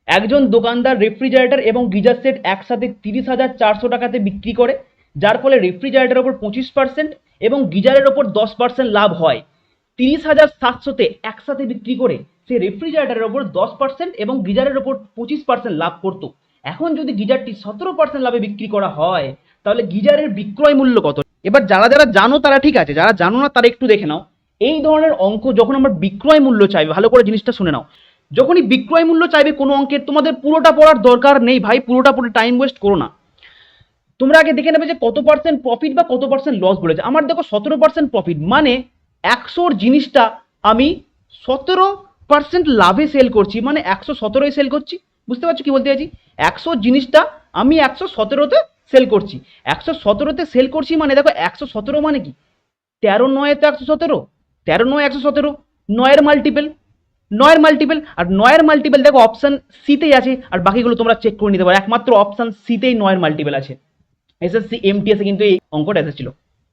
একজন দোকানদার রেফ্রিজারেটর এবং গিজার সেট একসাথে 30,400 টাকাতে বিক্রি করে, যার ফলে রেফ্রিজারেটরের ওপর 25% এবং গিজারের ওপর 10% লাভ হয়। 30,700-তে একসাথে বিক্রি করে সে রেফ্রিজারেটরের ওপর 10% এবং গিজারের ওপর 25% লাভ করতো। এখন যদি গিজারটি 17% লাভে বিক্রি করা হয়, তাহলে গিজারের বিক্রয় মূল্য কত? এবার যারা যারা জানো তারা ঠিক আছে, যারা জানো না তারা একটু দেখে নাও। এই ধরনের অঙ্ক যখন আমরা বিক্রয় মূল্য চাইবে, ভালো করে জিনিসটা শুনে নাও, যখনই বিক্রয় মূল্য চাইবে কোনো অঙ্কের, তোমাদের পুরোটা পড়ার দরকার নেই ভাই, পুরোটা পড়ে টাইম ওয়েস্ট করো না। তোমরা আগে দেখে নেবে যে কত পার্সেন্ট প্রফিট বা কত পার্সেন্ট লস বলেছে। আমার দেখো 17% প্রফিট, মানে 100-র জিনিসটা আমি 17% লাভে সেল করছি, মানে 117-য় সেল করছি। বুঝতে পারছো কি বলতে চাইছি? 100 জিনিসটা আমি 117-তে সেল করছি। 117-তে সেল করছি মানে দেখো 117 মানে কি, 13 9 তো 117, 13 9 117, 9-এর মাল্টিপেল, 9-এর মাল্টিপেল। আর 9-এর মাল্টিপেল দেখো অপশন সিতেই আছে, আর বাকিগুলো তোমরা চেক করে নিতে পারো, একমাত্র অপশন সিতেই 9-এর মাল্টিপেল আছে। এসএসসি এমটিএসে কিন্তু এই অঙ্কটা এসেছিল।